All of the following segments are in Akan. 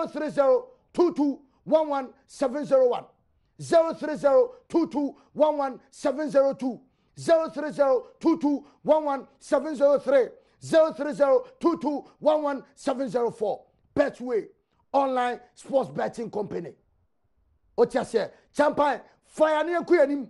03022111701 03022111702 03022111703 03022111704 Betway online sports betting company. Otiase champagne fire near Queen.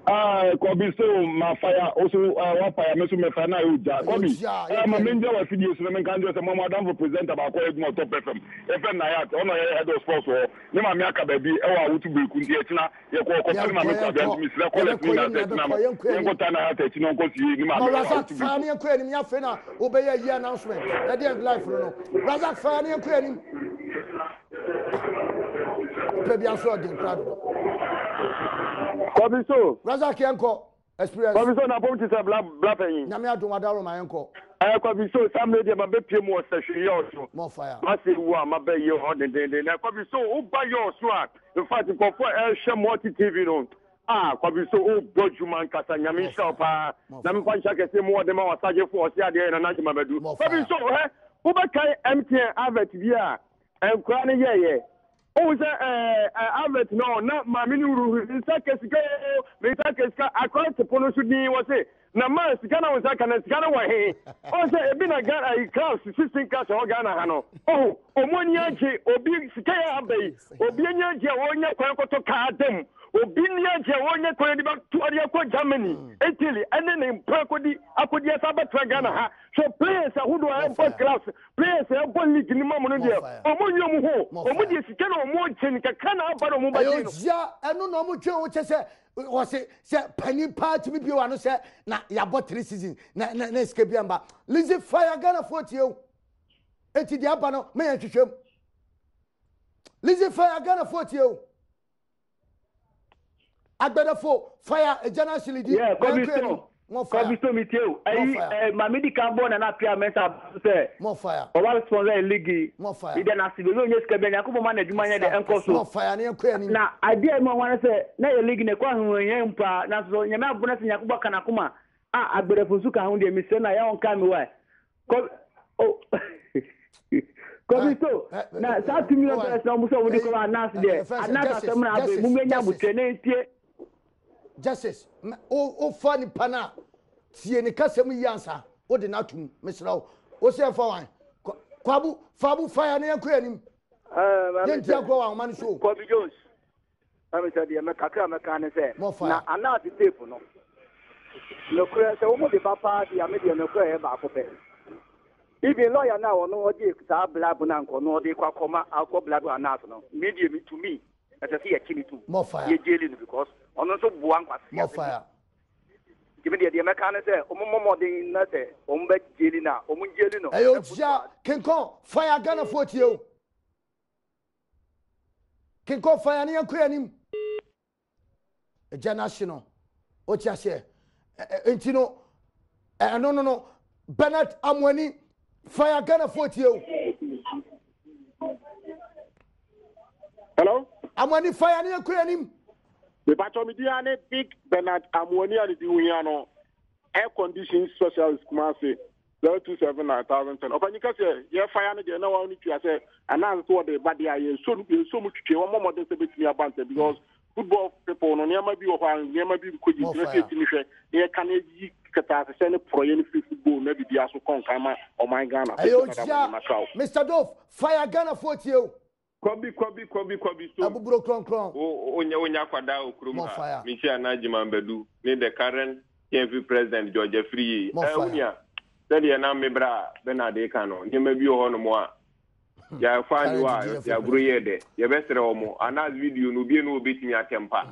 Kobi so my fire also one fire me so me fire na uja. Kobi. My media wa video so me kan just mama don represent about ko egmo top FM. FM na ya ono head of sports o. Ni ma me aka ba bi e wa wutu be ku ndi e tina ye ko ko ma me ko ben mi sira ko le ni na tina ma. Ye ko ta na ha ta tina ko si ni ma me. Razak fire near Queen mi afa na obey a year announcement. E dey live no. Razak fire near Queen. Baby aso dey crowd. Kobi so Razak yanko experience. Kobi so na bom ti say bla pen. Nyame adom adaro ma yanko. Kobi so some media ma be pie mu o sehwe yo so. More fire. Ma say wo ma be ye ho den na Kobi so o ba yo so a in fact ko for share multi TV no. Kobi so o bojuman kasa nyame shop na me kwancha kese mu o de ma wasaje fo o se ade na na jima bedu. Kobi so wo ba kai MTN advert bi a enkura ne ye oh Albert no na mamini uru nsa kesika me nsa kesika akwa tepono so din wo se na man sika na wonsa kana sika na wo he o se ebi na Ghana I class 16 class o Ghana ha no omoni aje obi sika ya abai obi anya aje wonya kwan koto ka dem obi ni aje wonya kwan di ba to ade ko Germany Italy ene ne mpakodi akodi asaba tra Ghana ha so players who do have class players have league ni mamu no dia omoni omu ho omudi sika na omo chen ka kana aba no mo ba no ya enu no mo twe wo chese o se pani part bi wa no se na ya bought 3 seasons na escape biamba Lizzy fire Ghana 40 enti dia aba no me ya twetwem Lizzy fire Ghana 40 agbedefo fire a general silidi yeah Kobi so miteo my medical born na pia mensa say more fire o wa sponsor league more fire ide na sibe onye skebe na kubo man adwuma nya de enko so more fire na ekwa ni na idea mo wan say na your league na kwa hwenye mpa na so nyame abona se nyakubo kana kuma agbedefo su ka hu de mi se na ya on ka mi wa Kobi so na sa 2 million dollars na mo so wo di ko announce there announce am na abe mu menya butre na entie justice o fani pana tie ni kasem yansa o de natum mesrawo o se fa wan fabu fire na yakwa nim yenti akwa wan man show Kobi Jones am say de me kakra me kan say na ana the tape no kura say o mo de papa de am de no kura e ba ko pe even lawyer na ono o de sa blab na nko no de kwa koma akọ blab na no media me to me as I see a kini too ye jailing because ono so buan kwase more fire give me the mechanic say omomo den na say omba jailing na omun jailing no ayo ja kenko fire Ghana 40 kenko fire na yakwa anim eja national o ti ase enti no no Bernard Amwani fire Ghana 40 hello Amwani fire na yakwa anim the Batomidia ne big Bernard Amwani and the Uyano air conditioning specialist Kumasi 027910. Open you can say, yeah, fire again. No one to say, and now what the body I so much to one more than me about because football people no near maybe or near maybe could you finish there can you send a pro football maybe the aso con kama or my Ghana. Mr. Dove, fire Ghana 40. Kobi so abuburo kron onya kwada okroma michi anajima mbedu ni the current KMP president George Free unia sede na mebra Bernard Ekano nyema bi ho no mo a ya fani wa ya buru yede ye besere omo anaz video no bi no obetimi atempa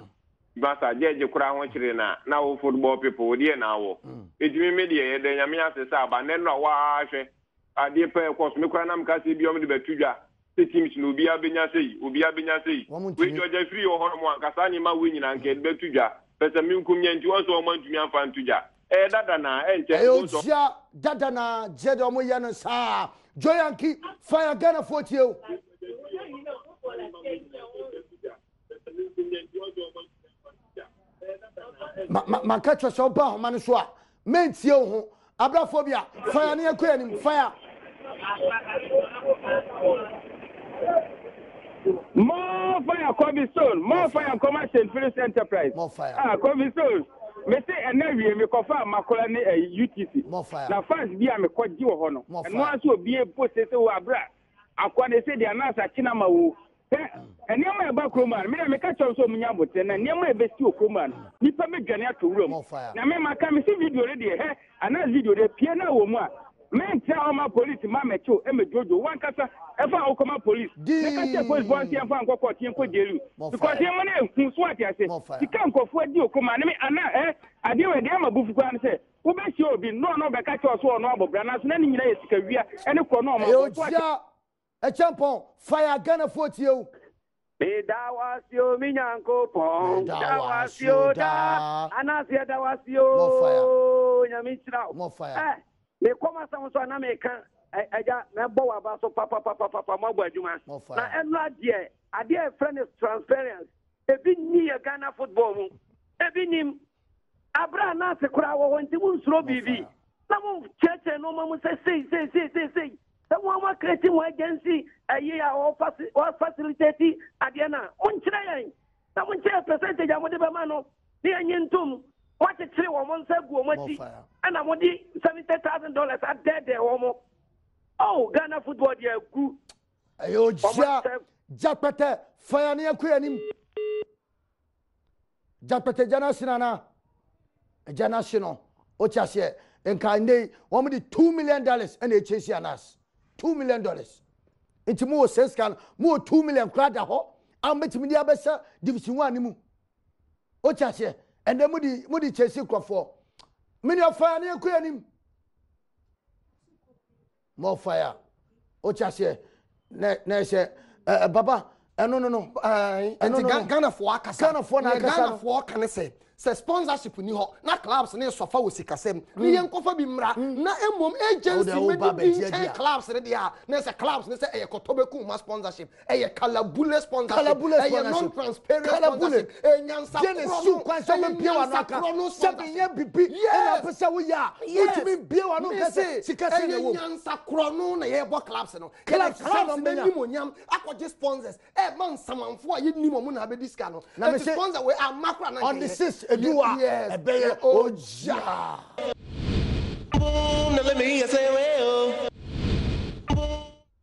basa jeje kura ho kire na wo football people die na wo edimi media yede nyame asesa aba ne no wa hwe ade pe koso me kura na mkase bi om de betudwa teams no obi abenya sei we George Free ho no mo ankasa ni ma we nyina nke betudwa pese minkum nyanti wo so o mantumi amfa ntudwa dada na enche so dada na jede omo ye no sa Joyanki fire Ghana 40 ma catch so ba ho man so a mentie ho abrafobia fire na yakwa ni fire More fire, Kobe Stone. More fire, commercial Philips Enterprise. More fire. Kobe Stone. Me say energy me confirm makola ne UTC. More fire. Na fans bia me kwaji wo ho no. No aso bia post say wo abra. Akwa ne say dia na sa china ma wo. Eniema e ba kroman. Me ka chom so munya bote na eniema e besti o kroman. Nipa me dwane ato wura mu. Na me maka me see video re de ana video de pie na wo mu a. Men tell my police ma me cho e me jojo wan kasa e fa o koma police. Me ka che police bon si fa nkoko ti enko jelu. Because e mo na hu so ati ase. Ti kan nkofo adi o koma na me ana ade we de ma bufu kwa na se wo be si obi no be ka che so no abobra na so na ni nyina ye sika wia ene kro no ma wo a champion fire Ghana 40 o. Me da wasio mi nyanko pon. Da wasio da. Anasia da wasio. Nyami chira. More fire. Me koma sa so na me kan eja me bo wa ba so papa mo bo adwuma na enu ade e friend is transparent ebi ni e Ghana football mu ebi nim abra na se kura wo nti mu nsuro bibi na mu cheche no ma mu say the one creating one agency a year or facilitate Adiana. Unchina, someone share percentage of whatever mano, the onion tomb. What a tree or one said, and I'm only $70,000 at dead there, almost. Oh, Ghana football, yeah, good. Ayo, Japete, fire near Queen. Japete Janasinana, Janational, Ochasia, and Kande, one with $2 million and they chase us. $2 million. Into more sense can more 2 million crowd ho. I'm betting me the abessa division 1 nimu. Ochache and then mudi chase for. Many of fire near queen. More fire. Ochache ne Baba. No. Ghana for can say. Se sponsorship ni ho na clubs na sofa wo sikasem ni yen kofa bi mra na emom agency medicine clubs re dia na se clubs na se e kotobeku ma sponsorship e kalabule sponsorship e non transparent sponsorship e nyansa su kwan so be bia wa naka se be ye bibi na pesa wo ya utimi bia wa no kase sikase ne wo nyansa krono na ye bo clubs no clubs na ni monyam akwaje sponsors e man samanfo a ye ni mo na be diska no na sponsor we are macro na on the system. Edua, Ebeye, Oja. Let me hear say,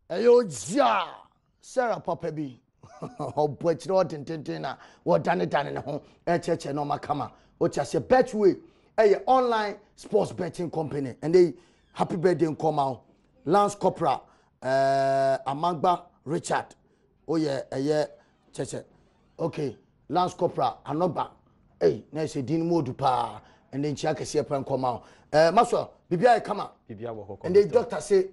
Oja. Sarah Papa B. Oh, but you know, what done it in home, church no makama. Ocha say Betway, a online sports betting company, and they happy birthday in come Lance Corporal, Amagba Richard. Oh, yeah, church. Okay, Lance Corporal, Anogba. Hey, na say din modu pa and then chia kese pan come out. Maso bibia come out. And the doctor say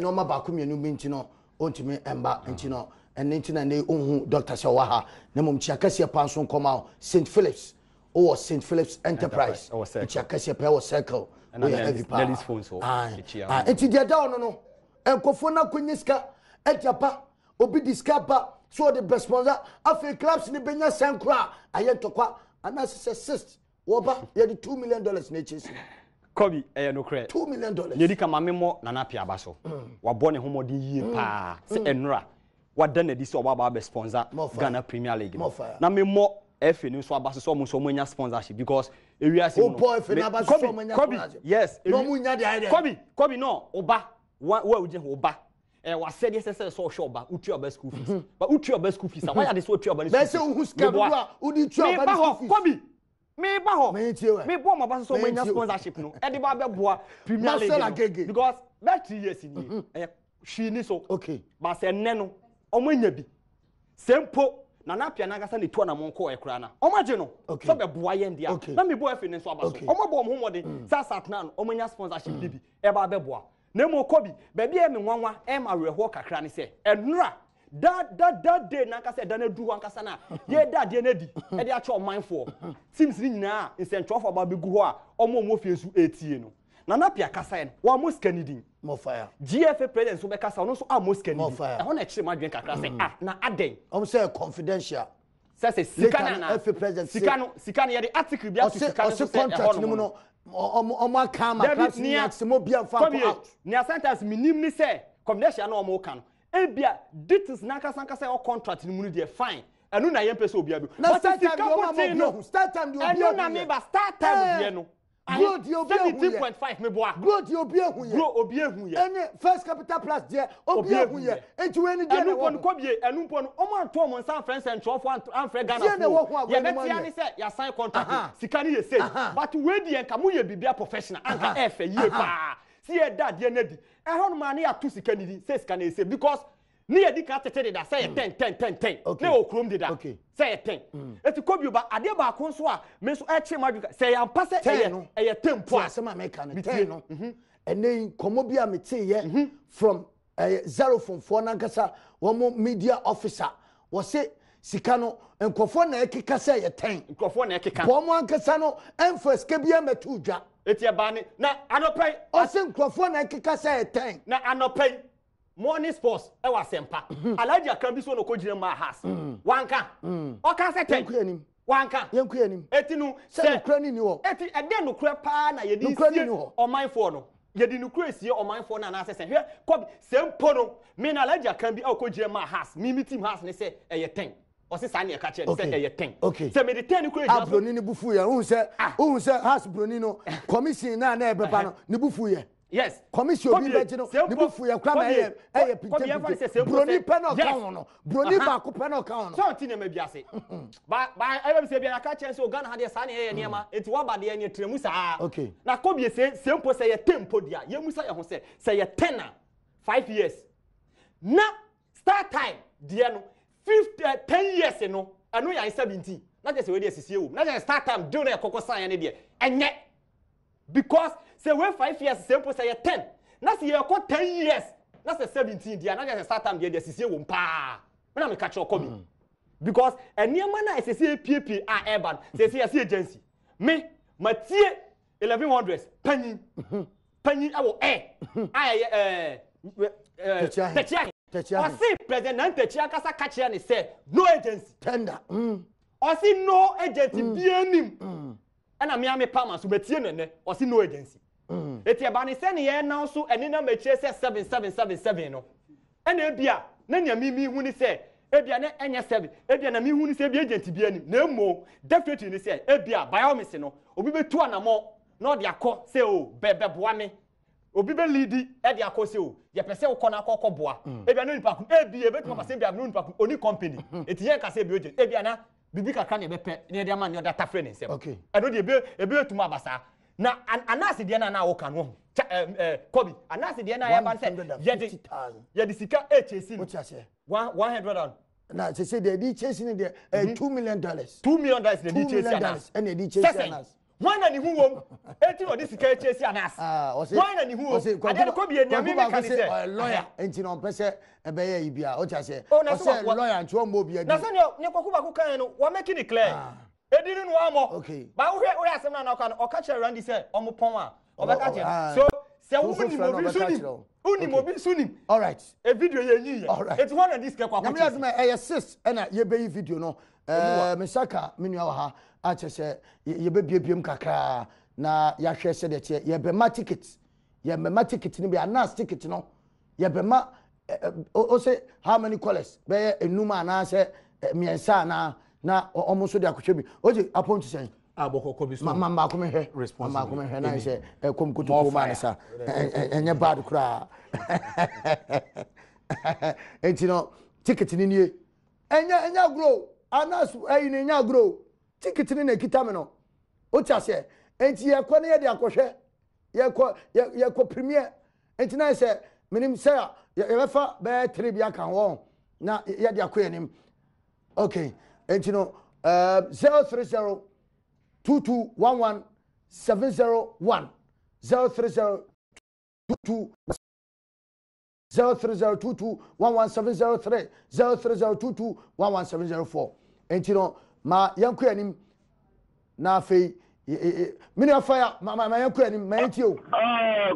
normal ba ku mienu bi ntino ontimi emba ntino and ntina na ohun doctor say wa ha na mom chia kese pan so come out St. Phillips or St. Phillips Enterprise. Chia kese pa or circle. And then ladies phone so. Enti dia da no enkofo na kunyiska etiapa obi discapa so the best sponsor afi clubs ni benya sankra ayentokwa. And that's assist. Woba, you had $2 million in chase. Kobe, no credit. $2 million. You can mammo Nana Piabaso. Wa born a homo di pa. Say enra. What done this or sponsor Ghana Premier League. Now me more F in so abaso so much sponsorship because area Kobe. Yes. Kobe no Oba. Where would you Oba? Was said yes, so short, but uti your best school fees. But uti your best school fees. Why are they so true? But say who's me boy my boss so many sponsorship no. Edi ba be boa Premier League because that 3 years in she ni so okay. But say nne no omanya bi. Sempo na na pia na gasa ne to na monko e kra na. Omaje no so be boa ye ndia. Na me boy fe ne so abaso. Omabo mo mode sa satna no omanya sponsorship bibi. E ba be boa. Nemo Kobe, baby, I'm one, I'm a real cranny say, and Nra, that day, Naka said, Dana do one casana, yeah, that Denedi, and the actual mindful. Seems now in Central for Baby Gua, or more Mofius 18. Nanapia Cassan, one most Kennedy, more fire. GFA president, so because I also almost can more fire. I want to actually my drink a class, now a day. I'm saying confidential. Says Sikana, if president Sikana, the article be out to contract, no. Oma kama class ni atimo bia fa out ni sentence minimum say confidential no mo kan ebia details na kasa say o contract ni mu dey fine enu na yem pese obi abi na start time do ma start time do obi enu na me ba start time dey no growth you obi 17.5 me boa growth you obi ehun ye grow obi ehun ye any first capital plus there obi ehun ye enti we ni dey enu pon ko bie enu pon o ma to mo san friends and tro for Ghana ye betia ni say ya sign contract sika ni ye say but we dey nka mo ye bibia professional anka efe ye pa see e dad ye na di e hono ma na ya to sika ni say sika na say because ni ye di ka tete da say 10 na o krom di da say 10 eti kobi ba ade ba ko so a me so e che ma say ya mpa say e tempo a say ma make an 10 no ene komo bi a me te ye from zero from 4 nankasa wo media officer wo say sika no nkofo na ekeka say ye 10 nkofo na ekeka wo mo ankasa no enfas ke bia metu dwa eti e ba ni na anopai o say nkofo na ekeka say ye 10 na anopai morning sports e wa sempa alaji akan bi so no ko gire ma has wanka o kan say 10 wanka yenku anim eti nu say nukra ni wo eti e de nukra pa na ye di sie o mindful no ye di nukra sie o mindful na na say hwe ko sempo no me na alaji akan bi o ko gire ma has mi team has ne say e ye 10 o se sa na e ka che say e ye 10 say me di 10 nukra a broni ni bufu ye hu say has broni no commission na e beba no ni bufu ye yes commission obi beje no ni bufu ye kwa ma e pinche broni penal kan no broni ba ko penal kan no so ti na ma biase ba I be say bia na ka chen so Ghana ha de sa na ye niema enti wa ba de ye tremu sa na ko bi sempo say ye tempo dia ye musa ye ho say ye 10 5 years na start time dia no 10 years no anu ya 17 na just we dey sisie wo na just start time do na kokko sign ne de enye because say we 5 years simple say 10 na say you 10 years na say 17 dia na just start time dia sisie wo mpa me na me catch okobi because eniema na sisie pp a urban say agency me matie 1100 panyin awo I see president Techia kasa catch ni say no agency tender I see no agency bienim ana me pama so betie nene o see no agency eti eba ni se ne ye now so eni na machie se 7777 no ena ebia na nya mi hu ni se ebia na enya 7 ebia na mi hu ni se ebia agent bia ni na emo definitely ni se ebia biomis no obi betu anamo na odi akọ se o bebe boa me obi be lead e di akọ se o ye pese wo kọ na akọ boa ebia no nipa ku ebia betu pa se ebia no nipa ku oni company eti ye ka se ebia agent ebia na bibi kakra ne bepe ne de man ne data friend nsem eno de ebe tuma abasa na anase de na wo kan wo kobi anase de na ya ban se ye de sika HC no 100 na se de di chase ni de $2 million $2 million de di chase anas and de chase anas why na ni hu wom eti no de sika chase anas why na ni hu ade kobi enya me kan se lawyer enti no pese ebe ye ibia o cha se o se lawyer nti o mo bia na se ne kwakuba ku kan no wa make it clear edini no amo ba wo asem na ka no o ka che Randy say o mo pon a o be ka che so se wo ni mo bi suni uni mo bi suni all right a video ye nyi ye it's one of this kwakuba na me aduma e sis na ye be video no mesaka menua ha a che se ye be biebiem kakra na ya hwe se de che ye be ma ticket ni be anas ticket no ye be ma o say how many colors be enuma na se miensa na omo so de akotwe bi oje apon to say abokoko bi so mama ko me he response mama ko me he na say kom kutu ko ma na sa enye bad kura enti no ticket ni nie enya grow anas ni enya grow ticket ni na kita me no o cha say enti ye ko na ye de akohwe ye ko premier enti na say minim say ye befa be 3 bia kan won na ye de akoyanim okay enti no 030 2211 701 030 0302211 703 0302211 enti no ma yankoyanim na fei mini afaya ma yankoyanim ma enti o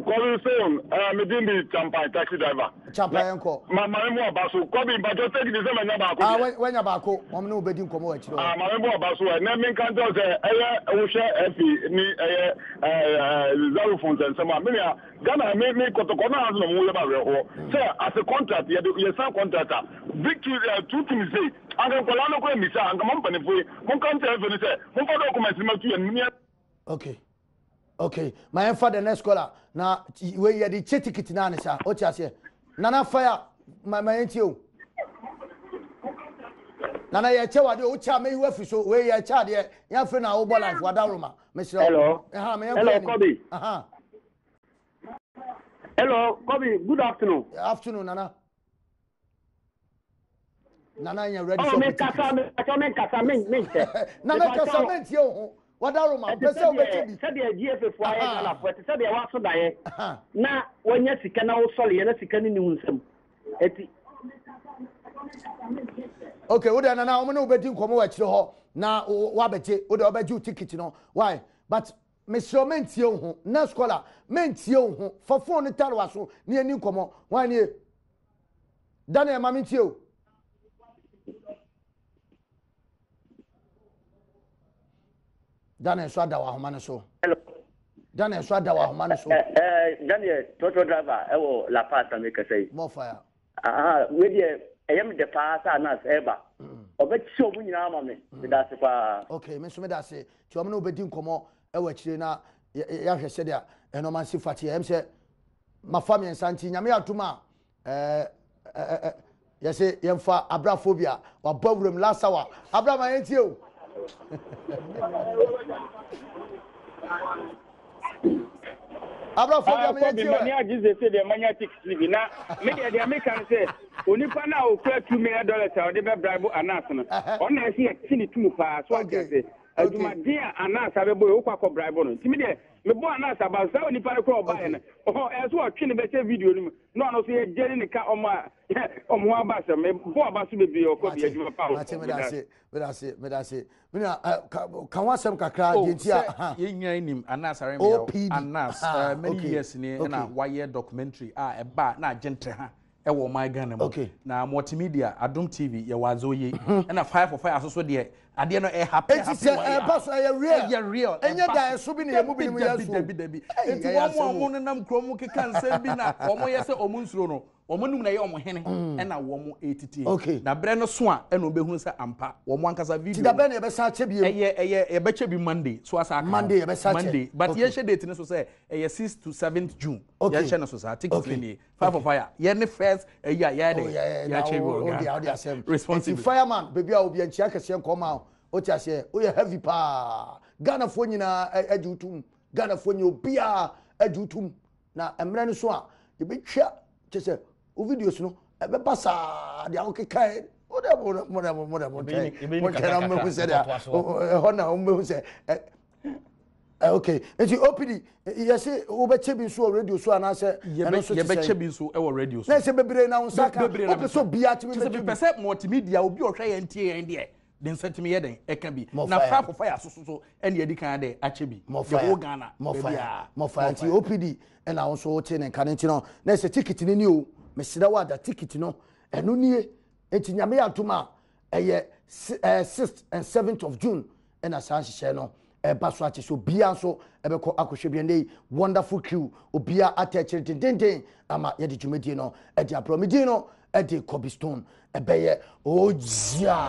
calling soon me din di champagne taxi driver Champayanko. Mamma Basu, Kobe, but just take the same Nabako. When Yabako, I'm no bedding come over. Mamma Basu, and then can't tell Osha Zaru and some Minia. Ghana made me Kotokona as no Sir, as a contract, you're some contractor. Victory, 2 things say, I'm going to Polano Misa and company for Moncan say, Moncan okay. Okay, my father next caller. Now, where you the ticket in Anisa, Ocha, Nana fire, my aunt you. Nana, you tell what you Ocha may you so where you are child here, your friend, our life, Wadaruma, Mr. Hello, hello, Kobe. Hello, Kobe, good afternoon. Afternoon, Nana. Nana, you're ready for me. Nana, Casament, you. Wadaruma, pesa obetibi. Said the GFF for Ghana for said the waso dae. Na wonya sika na wo sole na sika ni hunsam. Eti. Okay, wo na na wo na obedi nkomo wa kire ho na wa bete wo da obeji ticket no. Why? But Mr. Mentie ho na scholar mentie ho for phone tare waso na ani nkomo. Why ni? Daniel Mamintie o. Daniel Swada wa homane so. Hello. Daniel Swada wa homane so. Daniel Toto driver ewo La Paz make say. More fire. We dey ayam de pass na eba. Obeti omu nyina ma me. Me da se pa. Okay, me so me da se. Ti omu na obedi nkomo ewo akire na ya hwese dia eno man si fati em se ma family nsanti nyame atuma yese yemfa abraphobia wa bawuram last hour. Abra ma yenti o. Abraphobia me yenti o. Mania Jesus say the magnetic TV na me the American say onipa na o kura $2 million o de be bribe anas no on na say tini tumu pa so say aduma dia anas abebo o kwa ko bribe no timi de me bo anas aba say onipa na ko ba na o eso o twi ne be say video no no so ye jeri ne ka omo aba say me bo aba so be bi o ko bi aduma pa o me da say me na kan wasem kakra de ntia ye nwan nim anas arem anas many years ni na wire documentary eba na agentre ha ewo my Ghana mo na multimedia Adom TV ye wazo ye na 5 for 5 asoso de ade no happy pass real enye da so bi na emu bi mu yaso dabi enti wo mo nam krom keka nsem bi na wo ye se omu nsuro no wo num na ye omo hene na wo mo etiti na bre no so a na obehunu se ampa wo mo ankasa video da bre na ye be sa che bi ye be che bi Monday so asa Monday ye be sa che Monday but ye she date no so say 6th to 7th June ye she no so sa ticket ni 5 for 5 ye ne first ya che bi responsible fireman baby a obi anchi akase nkoma o ti ase o ye heavy pa Ghana fo nyina ajutum Ghana fo nyi obia ajutum na emre no so a ye be twa che se o videos no e be pasa dia o kekai o da mo kana mo se da ho na o mo se okay enti OPD yes o be chebi so radio so ana se ye be chebi so e wo radio so na se bebre na unsaka o pe so bia ti be pese multimedia obi o hwe ye ntie ye ndie den sentime ye den e kan bi na fa fire so ene edi kan de achebi the whole Ghana mo fire enti OPD e na so o te ne kan enti no na se ticket ni o me sida wa da ticket no eno nie enti nyame atuma eye 6th and 7th of June e na san hye no baso ache so bia so ebeko akohwe bia nei wonderful crew obia attach den ama ye de dwumedie no e de apromedie no e de Kobe Stone ebeye ojia